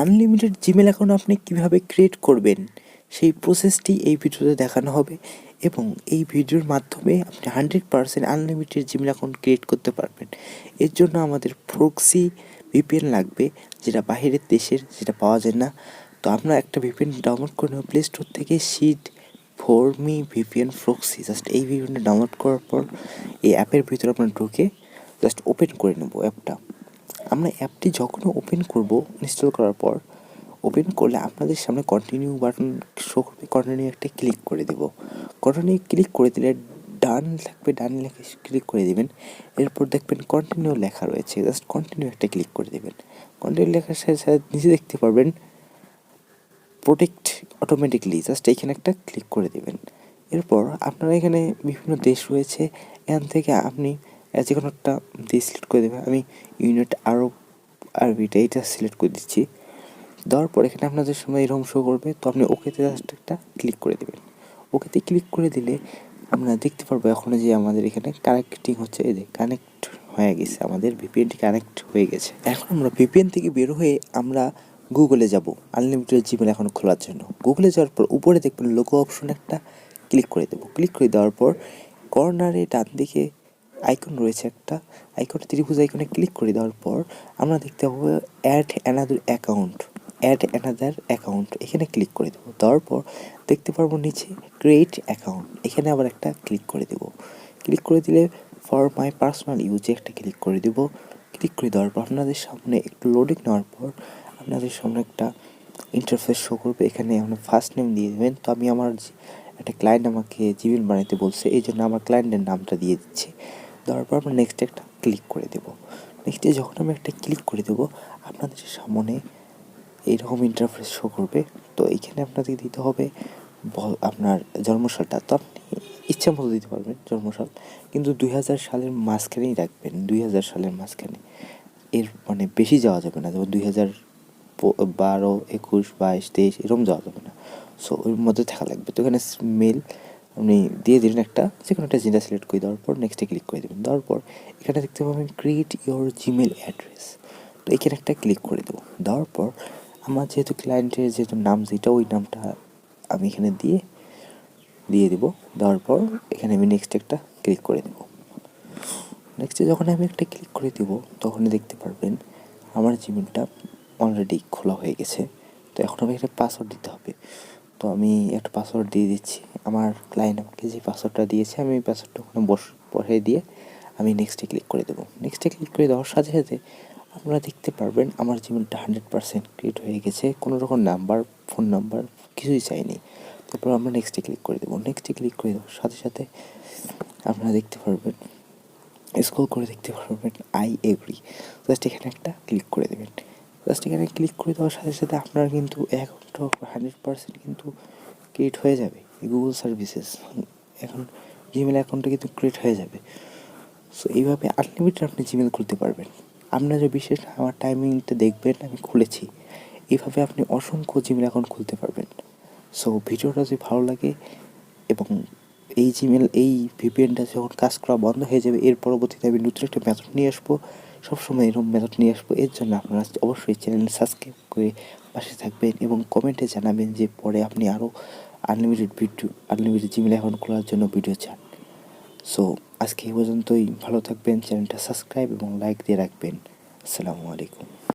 Unlimited Gmail account আপনি কীভাবে create করবেন সেই প্রসেসটি এই ভিডিওতে দেখানো হবে, এবং এই ভিডিওর মাধ্যমে আপনি 100% আনলিমিটেড জিমেল অ্যাকাউন্ট ক্রিয়েট করতে পারবেন। এর জন্য আমাদের প্রক্সি ভিপিএন লাগবে, যেটা বাইরের দেশের, যেটা পাওয়া যায় না। তো আমরা একটা ভিপিএন ডাউনলোড করে নেব প্লে স্টোর থেকে, sheet for me VPN proxy. Just এই ভিপিএনটা ডাউনলোড করার পর এই অ্যাপের ভিতরে আমরা ঢুকে জাস্ট ওপেন করে নেব অ্যাপটা। আমরা অ্যাপটি যখন ওপেন করব, ইনস্টল করার পর ওপেন করলে আপনাদের সামনে কন্টিনিউ বাটন শো করবে, কন্টিনিউ একটা ক্লিক করে দেব। কন্টিনিউ ক্লিক করে দিলে ডান থাকবে, ডান লেখা ক্লিক করে দেবেন। এরপর দেখবেন কন্টিনিউ লেখা রয়েছে, জাস্ট কন্টিনিউ একটা ক্লিক করে দেবেন। কন্টিনিউ লেখার সাথে সাথে নিচে দেখতে পারবেন প্রোটেক্ট অটোমেটিকলি, জাস্ট এইখানে একটা ক্লিক করে দেবেন। এরপর আপনারা এখানে বিভিন্ন দেশ রয়েছে, এখান থেকে আপনি যে কোনো একটা দেশ সিলেক্ট করে দেবেন। আমি ইউনাইটেড আরব আরবিটা এটা সিলেক্ট করে দিচ্ছি। দেওয়ার পর এখানে আপনাদের সামনে এরকম শো করবে, তো আপনি ওকেতে জাস্ট একটা ক্লিক করে দেবেন। ওকেতে ক্লিক করে দিলে আমরা দেখতে পারবো এখন যে আমাদের এখানে কানেক্টিং হচ্ছে, এই যে কানেক্ট হয়ে গেছে, আমাদের ভিপিএনটি কানেক্ট হয়ে গেছে। এখন আমরা ভিপিএন থেকে বের হয়ে আমরা গুগলে যাব আনলিমিটেড জিমেল এখন খোলার জন্য। গুগলে যাওয়ার পর উপরে দেখবেন লোগো অপশন একটা ক্লিক করে দেবো। ক্লিক করে দেওয়ার পর কর্নারে ডান দিকে আইকন রয়েছে একটা, আইকন ত্রিভুজ আইকনে ক্লিক করে দেওয়ার পর আমরা দেখতে পাবো অ্যাড অ্যানাদার অ্যাকাউন্ট, এখানে ক্লিক করে দেবো। দেওয়ার পর দেখতে পারবো নিচে ক্রিয়েট অ্যাকাউন্ট, এখানে আবার একটা ক্লিক করে দেবো। ক্লিক করে দিলে ফর মাই পার্সোনাল ইউজে একটা ক্লিক করে দেবো। ক্লিক করে দেওয়ার পর আপনাদের সামনে একটু লোডিং নেওয়ার পর আপনাদের সামনে একটা ইন্টারফেস শো করবে। এখানে আপনার ফার্স্ট নেম দিয়ে দেবেন। তো আমি আমার একটা ক্লায়েন্ট আমাকে জিমেল বানাতে বলছে, এই জন্য আমার ক্লায়েন্টের নামটা দিয়ে দিচ্ছি। দেওয়ার পর আমরা নেক্সট একটা ক্লিক করে দেবো। নেক্সটে যখন আমি একটা ক্লিক করে দেবো, আপনাদের সামনে এইরকম ইন্টারফেস শো করবে। তো এইখানে আপনাদের দিতে হবে আপনার জন্মসালটা। তো আপনি ইচ্ছা মতো দিতে পারবেন জন্মসাল, কিন্তু 2000 সালের মাঝখানেই রাখবেন, 2000 সালের মাঝখানে, এর মানে বেশি যাওয়া যাবে না। যেমন 2012, 21, 22, 23 এরকম যাওয়া যাবে না। সো ওর মধ্যে থাকা লাগবে। তো এখানে মেল আপনি দিয়ে দিলেন একটা, যে কোনো একটা জিনিস সিলেক্ট করে দেওয়ার পর নেক্সটে ক্লিক করে দেবেন। দেওয়ার পর এখানে দেখতে পাবেন ক্রিয়েট ইওর জিমেল অ্যাড্রেস, তো এখানে একটা ক্লিক করে দেবো। দেওয়ার পর আমার যেহেতু ক্লায়েন্টের যেহেতু নাম যেটা, ওই নামটা আমি এখানে দিয়ে দেবো। দেওয়ার পর এখানে আমি নেক্সট একটা ক্লিক করে দেবো। নেক্সটে যখন আমি একটা ক্লিক করে দেবো, তখনই দেখতে পারবেন আমার জিমেলটা অলরেডি খোলা হয়ে গেছে। তো এখন আমি একটা পাসওয়ার্ড দিতে হবে। তো আমি একটা পাসওয়ার্ড দিয়ে দিচ্ছি। আমার ক্লায়েন্ট আমাকে যে পাসওয়ার্ডটা দিয়েছে, আমি ওই পাসওয়ার্ডটা ওখানে বসিয়ে দিয়ে আমি নেক্সটে ক্লিক করে দেবো। নেক্সটে ক্লিক করে দেওয়ার সাথে সাথে আপনারা দেখতে পারবেন আমার জিমেলটা 100% ক্রিয়েট হয়ে গেছে। কোনো রকম নাম্বার, ফোন নাম্বার কিছুই চাইনি। তারপর আমরা নেক্সটে ক্লিক করে দেবো। নেক্সটে ক্লিক করে দেওয়ার সাথে সাথে আপনারা দেখতে পারবেন, স্ক্রল করে দেখতে পারবেন আই এগ্রি, জাস্ট এখানে একটা ক্লিক করে দেবেন। জাস্ট এখানে ক্লিক করে দেওয়ার সাথে সাথে আপনার কিন্তু অ্যাকাউন্টটা 100% কিন্তু ক্রিয়েট হয়ে যাবে। গুগল সার্ভিসেস এখন জিমেল অ্যাকাউন্টটা কিন্তু ক্রিয়েট হয়ে যাবে। সো এইভাবে আনলিমিটেড আপনি জিমেল খুলতে পারবেন। আপনারা বিশেষ আমার টাইমিংটা দেখবেন, আমি খুলেছি। এইভাবে আপনি অসংখ্য জিমেল অ্যাকাউন্ট খুলতে পারবেন। সো ভিডিওটা যদি ভালো লাগে, এবং এই ভিপিএনটা যখন কাজ করা বন্ধ হয়ে যাবে, এর পরবর্তীতে আমি নতুন একটা মেথড নিয়ে আসবো, সবসময় এরকম মেথড নিয়ে আসবো। এর জন্য আপনারা অবশ্যই চ্যানেল সাবস্ক্রাইব করে পাশে থাকবেন এবং কমেন্টে জানাবেন যে পরে আপনি আরও আনলিমিটেড জিমেল অ্যাকাউন্ট খোলার জন্য ভিডিও চান। সো আজকে এই পর্যন্তই। ভালো থাকবেন, চ্যানেলটা সাবস্ক্রাইব এবং লাইক দিয়ে রাখবেন। আসসালামু আলাইকুম।